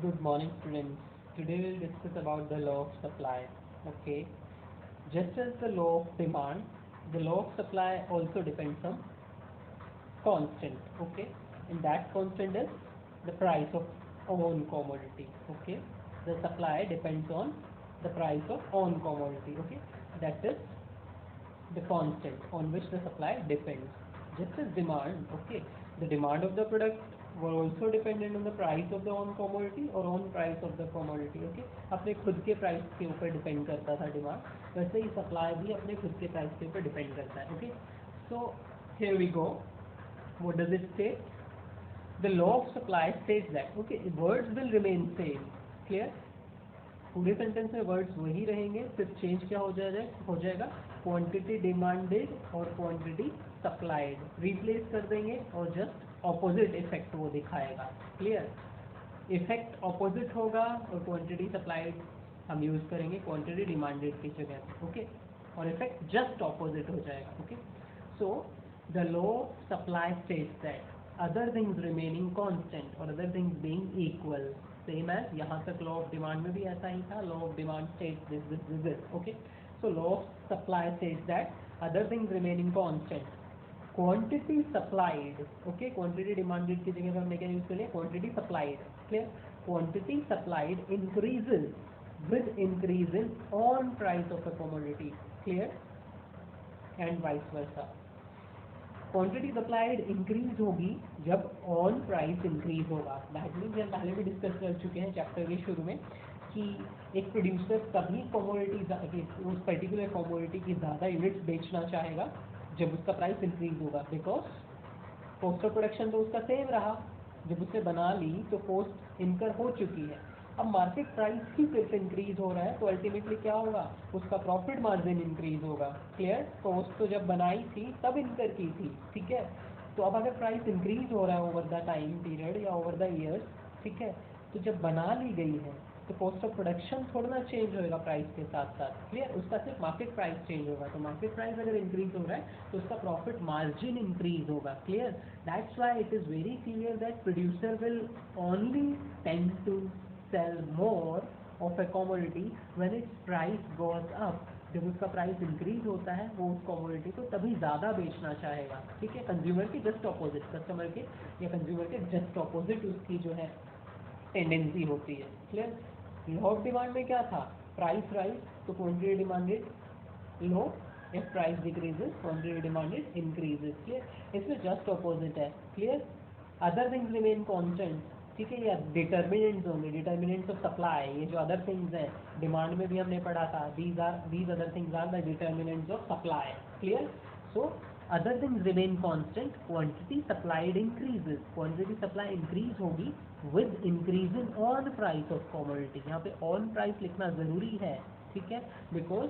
Good morning, students. Today we'll discuss about the law of supply. Okay. Just as the law of demand, the law of supply also depends on constant. Okay. And that constant is the price of own commodity. Okay. The supply depends on the price of own commodity. Okay. That is the constant on which the supply depends. Just as demand, okay, the demand of the product were also dependent on the price of the own commodity or on price of the commodity, okay, अपने खुद के price के ऊपर depend करता था demand, वैसे ही supply भी अपने खुद के प्राइस के ऊपर डिपेंड करता है. Okay, so here we go. What does it say? The law of supply states that, okay, words will remain same. Clear? पूरे सेंटेंस में वर्ड्स वही रहेंगे, सिर्फ चेंज क्या हो जाएगा, क्वांटिटी डिमांडेड और क्वांटिटी सप्लाइड रिप्लेस कर देंगे और जस्ट ऑपोजिट इफेक्ट वो दिखाएगा. क्लियर? इफेक्ट ऑपोजिट होगा और क्वांटिटी सप्लाइड हम यूज करेंगे क्वांटिटी डिमांडेड की जगह. ओके, और इफेक्ट जस्ट ऑपोजिट हो जाएगा. Okay, so the law supply states that other things remaining constant और other things being equal, same as यहाँ तक लॉ ऑफ डिमांड में भी ऐसा ही था. Law of demand states this. Okay, so law of supply states that other things remaining constant, quantity supplied, okay, quantity demanded की जगह हमने क्या यूज कर लिया, quantity supplied. Clear? Quantity supplied increases with increase in on price of the commodity. Clear? And vice versa. Quantity supplied increase होगी जब on price increase होगा. That means हम पहले भी डिस्कस कर चुके हैं चैप्टर के शुरू में कि एक प्रोड्यूसर तभी कमोडिटी, उस पर्टिकुलर कमोडिटी की ज़्यादा यूनिट्स बेचना चाहेगा जब उसका प्राइस इंक्रीज होगा, बिकॉज कॉस्ट ऑफ प्रोडक्शन तो उसका सेम रहा. जब उसने बना ली तो कॉस्ट इनकर हो चुकी है, अब मार्केट प्राइस ही सिर्फ इंक्रीज हो रहा है, तो अल्टीमेटली क्या होगा, उसका प्रॉफिट मार्जिन इंक्रीज होगा. क्लियर? कॉस्ट तो जब बनाई थी तब इनकर की थी, ठीक है. तो अब अगर प्राइस इंक्रीज हो रहा है ओवर द टाइम पीरियड या ओवर द ईयर्स, ठीक है, तो जब बना ली गई है तो कॉस्ट ऑफ प्रोडक्शन थोड़ा ना चेंज होगा प्राइस के साथ साथ. क्लियर? उसका सिर्फ मार्केट प्राइस चेंज होगा. तो मार्केट प्राइस अगर इंक्रीज हो रहा है तो उसका प्रॉफिट मार्जिन इंक्रीज होगा. Clear? That's why it is very clear that producer will only tend to sell more of a commodity when its price goes up. जब उसका प्राइस इंक्रीज होता है वो उस कमोडिटी को तभी ज़्यादा बेचना चाहेगा. ठीक है? कंज्यूमर के जस्ट ऑपोजिट, कस्टमर के या कंज्यूमर के जस्ट ऑपोजिट उसकी जो है टेंडेंसी होती है. क्लियर? लॉ ऑफ डिमांड में क्या था, प्राइस राइज तो quantity demanded low, if price decreases quantity demanded increases. Clear? इसमें जस्ट ऑपोजिट है. Clear? Other things remain constant. ठीक है, या डिटर्मिनेंट्स होंगे, डिटर्मिनेंट्स ऑफ सप्लाई. ये जो अदर थिंग्स हैं डिमांड में भी हमने पढ़ा था, these other things are the determinants of supply. Clear? So other things remain constant, quantity supplied increases, quantity supply increase होगी with increase in on price of commodity. यहाँ पे ऑन प्राइस लिखना ज़रूरी है, ठीक है, बिकॉज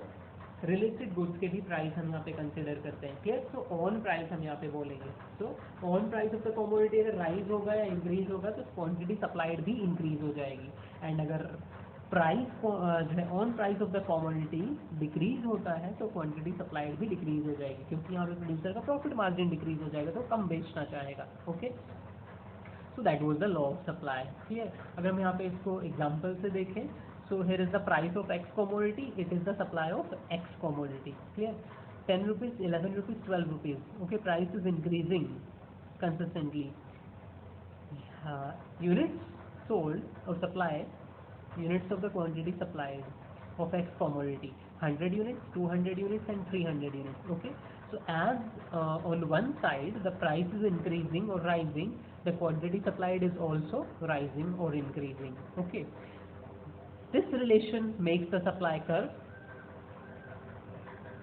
रिलेटेड गुड्स के भी प्राइस हम यहाँ पे कंसिडर करते हैं. क्लियर? तो ऑन प्राइस हम यहाँ पे बोलेंगे. तो on price of the commodity अगर राइज होगा या इंक्रीज होगा तो क्वांटिटी सप्लाइड भी इंक्रीज हो जाएगी. एंड अगर प्राइस जो है on price of the commodity decrease होता है तो क्वांटिटी सप्लाइड भी डिक्रीज हो जाएगी, क्योंकि यहाँ पे प्रोड्यूसर का प्रॉफिट मार्जिन डिक्रीज हो जाएगा तो कम बेचना चाहेगा. Okay, so that was the law of supply. Clear? अगर हम यहाँ पे इसको एग्जांपल से देखें, so here is the price of x commodity, it is the supply of x commodity. Clear? 10 rupees, 11 rupees, 12 rupees. Okay, price is increasing consistently. Units sold or supply, units of the quantity supplied of x commodity, 100 units, 200 units and 300 units. Okay, so as on one side the price is increasing or rising, the quantity supplied is also rising or increasing. Okay, this relation makes the supply curve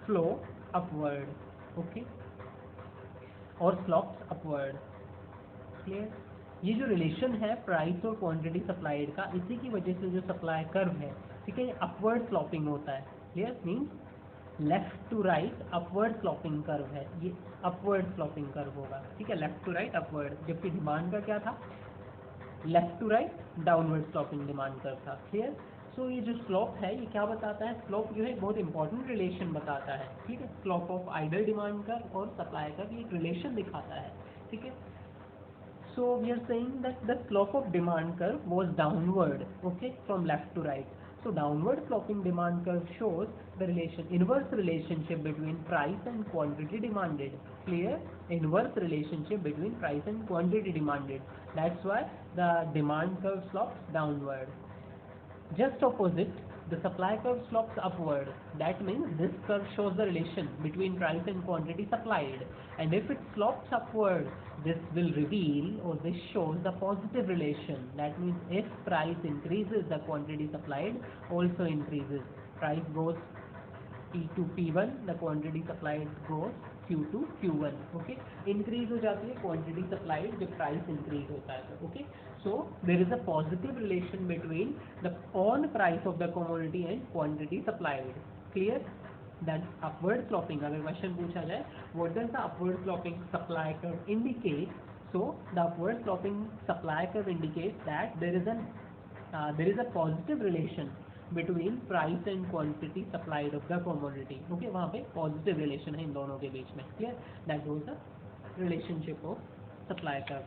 flow upward, okay, और slopes upward. Clear? ये जो relation है price और quantity supplied का, इसी की वजह से जो सप्लाई कर्व है, ठीक है, ये अपवर्ड स्लॉपिंग होता है. Clear? Means left to right upward sloping curve है, ये अपवर्ड स्लॉपिंग कर्व होगा. ठीक है, लेफ्ट टू राइट अपवर्ड, जबकि डिमांड का क्या था, left to right downward sloping demand curve था. क्लियर? सो ये जो स्लॉप है ये क्या बताता है, स्लॉप जो है बहुत इंपॉर्टेंट रिलेशन बताता है. ठीक है, slope of ideal demand curve और सप्लाई कर्व ये एक रिलेशन दिखाता है. ठीक है, So we are saying that the slope of demand curve was downward, okay, from left to right. So downward sloping demand curve shows the inverse relationship between price and quantity demanded. Clear? Inverse relationship between price and quantity demanded. That's why the demand curve slopes downward. Just opposite, the supply curve slopes upward. That means this curve shows the relation between price and quantity supplied. And if it slopes upward, this will reveal, or this shows the positive relation. That means if price increases, the quantity supplied also increases. Price goes P to P1, the quantity supplied goes Q to Q1. Okay, increase हो जाती है quantity supplied जब price increase होता है तो okay. So there is a positive relation between the on price of the commodity and quantity supplied. Clear? Then upward sloping. अगर question पूछा जाए what does the upward sloping supply curve indicate? So the upward sloping supply curve indicates that there is a positive relation between price and quantity supplied of the commodity. Okay, वहाँ पे positive relation है इन दोनों के बीच में. Clear? That was the relationship of supply curve.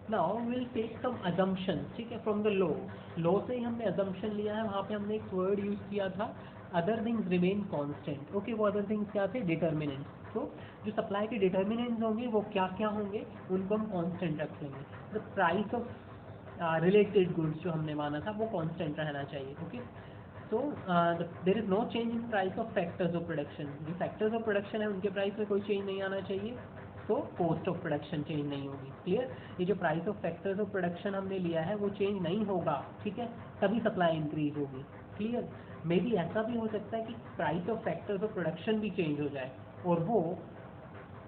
Now we'll take some assumptions. ठीक है, from the law से ही हमने assumption लिया है. वहाँ पे हमने एक word use किया था other things remain constant. Okay, वो other things क्या थे? Determinants. तो जो supply के determinants होंगे वो क्या क्या होंगे उनको हम constant रख लेंगे. The price of related goods जो हमने माना था वो कांस्टेंट रहना चाहिए. Okay, so there is no change in price of factors of production. जो फैक्टर्स ऑफ प्रोडक्शन है उनके प्राइस में कोई चेंज नहीं आना चाहिए, तो कॉस्ट ऑफ प्रोडक्शन चेंज नहीं होगी. क्लियर? ये जो price of factors of production हमने लिया है वो चेंज नहीं होगा. ठीक है, तभी सप्लाई इंक्रीज होगी. क्लियर? मे बी ऐसा भी हो सकता है कि price of factors of production भी चेंज हो जाए और वो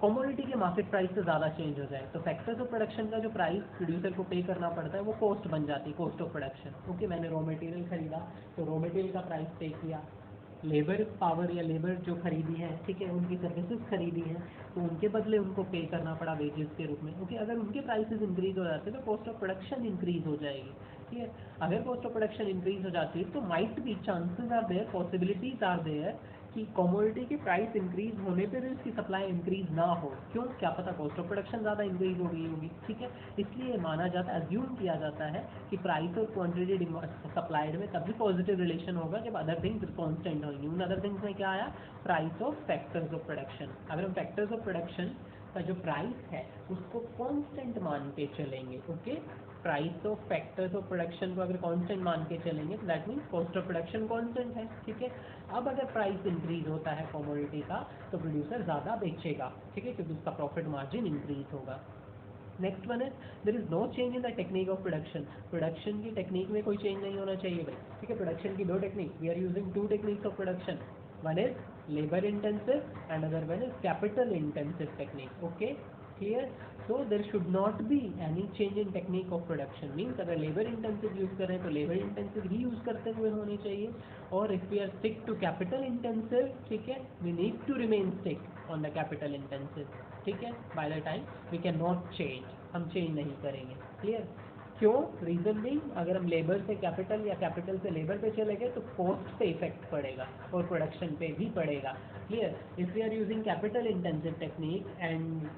कमोडिटी के मार्केट प्राइस से ज़्यादा चेंज हो जाए, तो फैक्टर्स ऑफ प्रोडक्शन का जो प्राइस प्रोड्यूसर को पे करना पड़ता है वो कॉस्ट बन जाती है, कॉस्ट ऑफ प्रोडक्शन. ओके, मैंने रॉ मटेरियल खरीदा तो रॉ मटेरियल का प्राइस पे किया, लेबर पावर या लेबर जो खरीदी है, ठीक है, उनकी सर्विसेज खरीदी है तो उनके बदले उनको पे करना पड़ा वेजेस के रूप में. ओके, अगर उनके प्राइसेस इंक्रीज हो जाते हैं तो कॉस्ट ऑफ प्रोडक्शन इंक्रीज हो जाएगी. ठीक है, अगर कॉस्ट ऑफ प्रोडक्शन इंक्रीज हो जाती है तो might be chances are there, possibilities are there कि कमोडिटी की प्राइस इंक्रीज होने पे भी उसकी सप्लाई इंक्रीज ना हो. क्यों? क्या पता कॉस्ट ऑफ प्रोडक्शन ज़्यादा इंक्रीज हो गई होगी. ठीक है, इसलिए माना जाता है, अज्यूम किया जाता है कि प्राइस और क्वांटिटी सप्लाइड में तभी पॉजिटिव रिलेशन होगा जब अदर थिंग्स कांस्टेंट होंगी. उन अदर थिंग्स में क्या आया? Price of factors of production. अगर हम फैक्टर्स ऑफ प्रोडक्शन का जो प्राइस है उसको कांस्टेंट मान के चलेंगे. Okay, price of factors of production को अगर कांस्टेंट मान के चलेंगे तो that means cost of production constant है. ठीक है, अब अगर प्राइस इंक्रीज होता है कमोडिटी का तो प्रोड्यूसर ज़्यादा बेचेगा. ठीक है, क्योंकि उसका प्रॉफिट मार्जिन इंक्रीज होगा. नेक्स्ट वन है there is no change in the technique of production. Production की टेक्निक में कोई चेंज नहीं होना चाहिए भाई. ठीक है, प्रोडक्शन की दो technique, we are using two techniques of production. One is labour intensive and other one is capital intensive technique. Okay, clear? So there should not be any change in technique of production. Means अगर labour intensive use कर रहे हैं तो labour intensive ही use करते हुए होने चाहिए. और if we are stick to capital intensive, ठीक है, we need to remain stick on the capital intensive. ठीक है, by the time we can not change, हम चेंज नहीं करेंगे. क्लियर? क्यों? रीज़न भी, अगर हम लेबर से कैपिटल या कैपिटल से लेबर पे चले गए तो कॉस्ट पे इफेक्ट पड़ेगा और प्रोडक्शन पे भी पड़ेगा. Clear? If we are using capital intensive technique and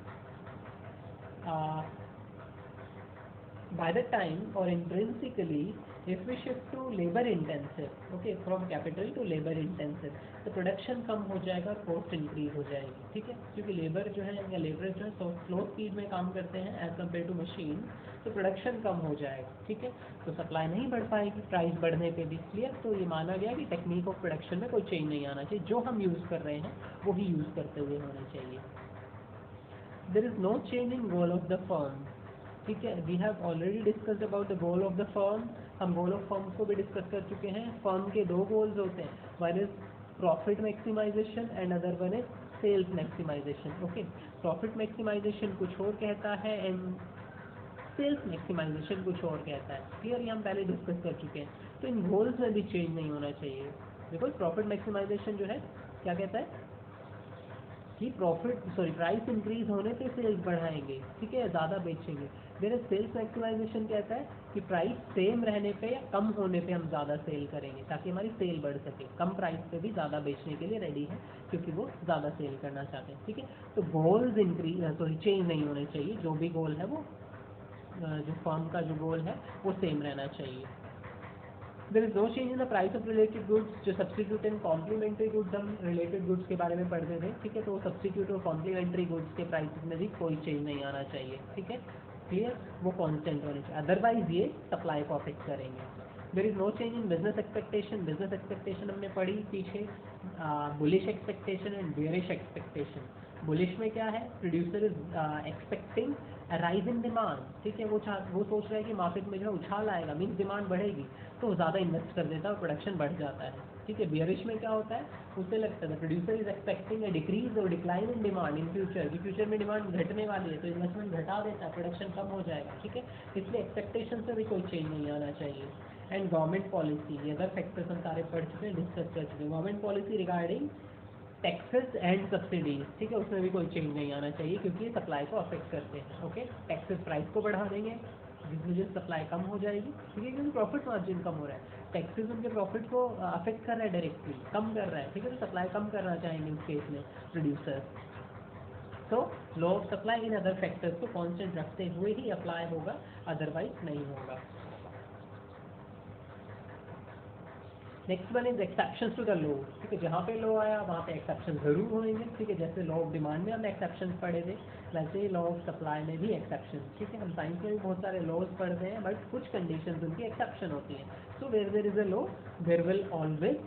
by the time or intrinsically if we shift to labor intensive, okay, from capital to labor intensive, तो प्रोडक्शन कम हो जाएगा और कॉस्ट इंक्रीज हो जाएगी. ठीक है, क्योंकि लेबर जो है या लेबर जो है स्लो स्पीड में काम करते हैं एज कम्पेयर टू मशीन, तो प्रोडक्शन कम हो जाएगा. ठीक है, तो सप्लाई नहीं बढ़ पाएगी प्राइस बढ़ने पे भी. क्लियर? तो ये माना गया कि टेक्निक ऑफ प्रोडक्शन में कोई चेंज नहीं आना चाहिए, जो हम यूज़ कर रहे हैं वो ही यूज़ करते हुए होने चाहिए. There is no change in goal of the firm. ठीक है, we have already discussed about the goal of the firm. हम गोल ऑफ फर्म को भी डिस्कस कर चुके हैं. फर्म के दो गोल्स होते हैं, one is profit maximisation and other one is sales maximisation. Okay, profit maximisation कुछ और कहता है एंड सेल्स मैक्सिमाइजेशन कुछ और कहता है. क्लियर? ये हम पहले डिस्कस कर चुके हैं. तो इन गोल्स में भी चेंज नहीं होना चाहिए. बिकॉज प्रॉफिट मैक्सिमाइजेशन जो है क्या कहता है कि प्राइस इंक्रीज होने पे सेल्स बढ़ाएंगे. ठीक है, ज़्यादा बेचेंगे. मेरे सेल्स मैक्सिमाइजेशन कहता है कि प्राइस सेम रहने पे या कम होने पे हम ज़्यादा सेल करेंगे ताकि हमारी सेल बढ़ सके. कम प्राइस पे भी ज़्यादा बेचने के लिए रेडी है क्योंकि वो ज़्यादा सेल करना चाहते हैं. ठीक है, तो गोल्स चेंज नहीं होने चाहिए. जो भी गोल है वो जो फर्म का जो गोल है वो सेम रहना चाहिए। There is no change in the price of related goods. जो सब्सटीट्यूट एंड कॉम्प्लीमेंट्री गुड्स, हम रिलेटेड गुड्स के बारे में पढ़ते थे, ठीक है, तो सब्सटीट्यूट और कॉम्प्लीमेंट्री गुड्स के प्राइसेस में भी कोई चेंज नहीं आना चाहिए, ठीक है, क्लियर, वो कांस्टेंट होने चाहिए, अदरवाइज ये सप्लाई को अफेक्ट करेंगे। There is no change in business expectation. Business expectation हमने पढ़ी पीछे, bullish expectation and bearish expectation. Bullish में क्या है, producer is expecting rise in demand, ठीक है, वो सोच रहा है कि मार्केट में जो है उछाल आएगा, मीन्स डिमांड बढ़ेगी, तो वो ज़्यादा इन्वेस्ट कर देता है और प्रोडक्शन बढ़ जाता है, ठीक है। बियरिश में क्या होता है, उसे लगता है producer is expecting a decrease और decline in demand in future, कि फ्यूचर में डिमांड घटने वाली है, तो इन्वेस्टमेंट घटा देता है, प्रोडक्शन कम हो जाएगा, ठीक है। इसलिए एक्सपेक्टेशन से भी कोई चेंज नहीं आना चाहिए। एंड गवर्नमेंट पॉलिसी, ये अदर फैक्टर्स हम सारे पढ़ चुके हैं, डिस्कस कर चुके हैं। Government policy regarding taxes and subsidies, ठीक है, उसमें भी कोई चेंज नहीं आना चाहिए, क्योंकि ये सप्लाई को अफेक्ट करते हैं, ओके। टैक्सेस प्राइस को बढ़ा देंगे, जिस वजह से सप्लाई कम हो जाएगी, ठीक है, क्योंकि प्रॉफिट मार्जिन कम हो रहा है। टैक्सेस उनके प्रॉफिट को अफेक्ट कर रहा है, डायरेक्टली कम कर रहा है, ठीक है, तो सप्लाई कम करना चाहेंगे उस केस में प्रोड्यूसर। तो लॉ ऑफ सप्लाई इन अदर फैक्टर्स को कांस्टेंट रखते हुए ही अप्लाई होगा, अदरवाइज नहीं होगा। Next one is exception to the law, ठीक है, जहाँ पे लॉ आया वहाँ पे एक्सेप्शन जरूर होंगे, ठीक है, जैसे लॉ ऑफ डिमांड में हमने एक्सेप्शन पढ़े थे, वैसे लॉ ऑफ सप्लाई में भी एक्सेप्शन, ठीक है। हम साइंस में भी बहुत सारे लॉज पढ़ते हैं, बट कुछ कंडीशंस उनकी एक्सेप्शन होती है। So where there is a law there will always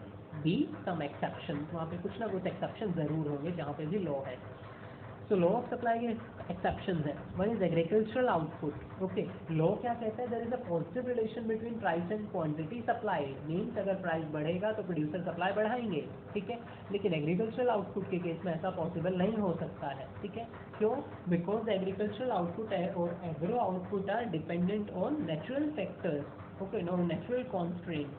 be some exception, वहाँ पे कुछ ना कुछ एक्सेप्शन जरूर होंगे जहाँ पे भी लॉ है। तो लॉ ऑफ सप्लाई के एक्सेप्शन है। One is agricultural output, okay. Law क्या कहता है, there is a positive relation between price and quantity supply, means अगर प्राइस बढ़ेगा तो प्रोड्यूसर सप्लाई बढ़ाएंगे, ठीक है। लेकिन एग्रीकल्चरल आउटपुट के केस में ऐसा पॉसिबल नहीं हो सकता है, ठीक है। क्यों? बिकॉज एग्रीकल्चरल आउटपुट और agro output are dependent on natural factors, okay, no natural constraint,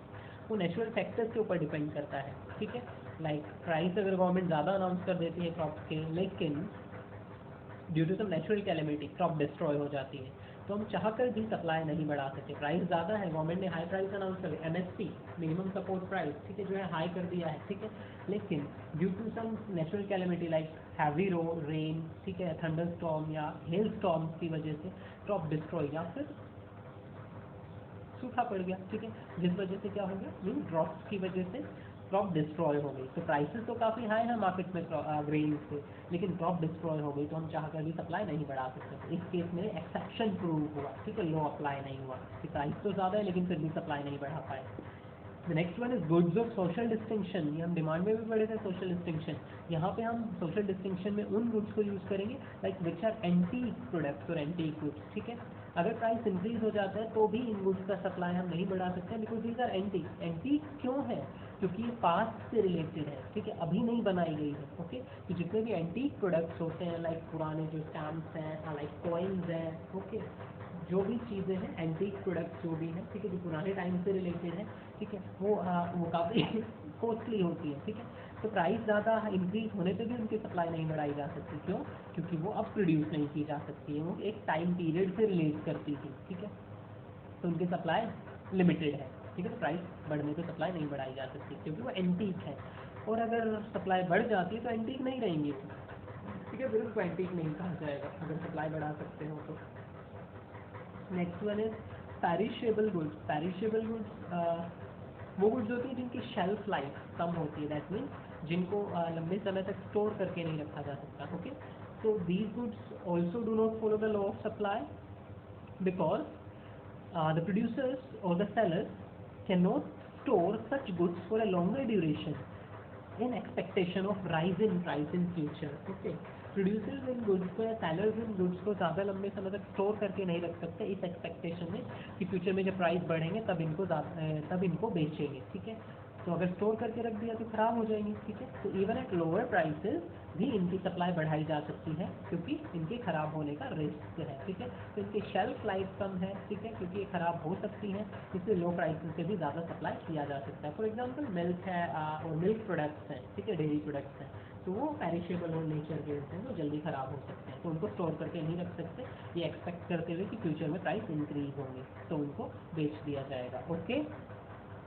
वो नेचुरल फैक्टर्स के ऊपर डिपेंड करता है, ठीक है। लाइक प्राइस अगर गवर्नमेंट ज़्यादा अनाउंस कर देती है क्रॉप के, लेकिन due to some natural calamity crop destroy हो जाती है, तो हम चाहकर भी सप्लाई नहीं बढ़ा सकते। प्राइस ज़्यादा है, गवर्नमेंट ने हाई प्राइस अनाउंस कर दिया, MSP मिनिमम सपोर्ट प्राइस, ठीक है, जो है हाई कर दिया है, ठीक है, लेकिन due to some natural calamity like heavy rain, ठीक है, थंडर स्टॉर्म या हेल स्टॉर्म की वजह से क्रॉप डिस्ट्रॉय या फिर सूखा पड़ गया, ठीक है, जिस वजह से क्या हो गया, मीन ड्रॉप्स की वजह से क्रॉप डिस्ट्रॉय हो गई। तो प्राइसेस तो काफ़ी हाई है मार्केट में ग्रेन से, लेकिन क्रॉप डिस्ट्रॉय हो गई, तो हम चाहकर भी सप्लाई नहीं बढ़ा सकते। तो इस केस में एक्सेप्शन प्रूव हुआ, ठीक है, लॉ अप्लाई नहीं हुआ कि प्राइस तो ज़्यादा है लेकिन फिर भी सप्लाई नहीं बढ़ा पाए। The next one is goods of social distinction, ये हम डिमांड में भी पढ़े थे, सोशल डिस्टिंक्शन। यहाँ पे हम सोशल डिस्टिंक्शन में उन गुड्स को यूज़ करेंगे like which are anti products और एंटी गुड्स, ठीक है। अगर प्राइस इंक्रीज हो जाता है तो भी इन गुड्स का सप्लाई हम नहीं बढ़ा सकते, because these are anti. Anti क्यों है? क्योंकि ये पास्ट से रिलेटेड है, ठीक है, अभी नहीं बनाई गई है, ओके। तो जितने भी एंटी प्रोडक्ट्स होते हैं लाइक पुराने जो स्टैम्प्स हैं, लाइक कॉइन्स हैं, ओके, जो भी चीज़ें हैं एंटीक प्रोडक्ट्स जो भी हैं, ठीक है, जो पुराने टाइम से रिलेटेड है, ठीक है, वो काफ़ी कॉस्टली होती है, ठीक है। तो प्राइस ज़्यादा इंक्रीज होने पे भी उनकी सप्लाई नहीं बढ़ाई जा सकती। क्यों? क्योंकि वो अब प्रोड्यूस नहीं की जा सकती है, वो एक टाइम पीरियड से रिलेट करती थी, ठीक है, तो उनकी सप्लाई लिमिटेड है, ठीक है। तो प्राइस बढ़ने पे सप्लाई नहीं बढ़ाई जा सकती क्योंकि वो एंटीक है, और अगर सप्लाई बढ़ जाती है तो एंटीक नहीं रहेंगी वो, ठीक है, फिर उसको एंटीक नहीं कहा जाएगा अगर सप्लाई बढ़ा सकते हो तो। Next one is perishable goods. Perishable goods वो गुड्स होती है जिनकी शेल्फ लाइफ कम होती है, दैट मीन्स जिनको लंबे समय तक स्टोर करके नहीं रखा जा सकता, okay. So these goods also do not follow the law of supply because the producers or the sellers cannot store such goods for a longer duration in expectation of rise in price in future, okay। Producers in goods को या sellers इन goods को ज़्यादा लंबे समय तक store करके नहीं रख सकते इस एक्सपेक्टेशन में कि फ्यूचर में जब प्राइस बढ़ेंगे तब इनको बेचेंगे, ठीक है। तो अगर स्टोर करके रख दिया तो ख़राब हो जाएंगे, ठीक है। तो इवन एट लोअर प्राइसेस भी इनकी सप्लाई बढ़ाई जा सकती है क्योंकि इनके ख़राब होने का रिस्क है, ठीक है। तो इनकी शेल्फ लाइफ कम है, ठीक है, क्योंकि ये ख़राब हो सकती हैं, इसलिए लो प्राइसेस से भी ज़्यादा सप्लाई किया जा सकता है। फॉर एग्जांपल मिल्क है और मिल्क प्रोडक्ट्स हैं, ठीक है, डेयरी प्रोडक्ट्स हैं, तो वो पेरिशेबल और नेचर के होते हैं, वो जल्दी ख़राब हो सकते हैं, तो उनको स्टोर करके नहीं रख सकते ये एक्सपेक्ट करते हुए कि फ्यूचर में प्राइस इंक्रीज होंगे, तो उनको बेच दिया जाएगा, ओके।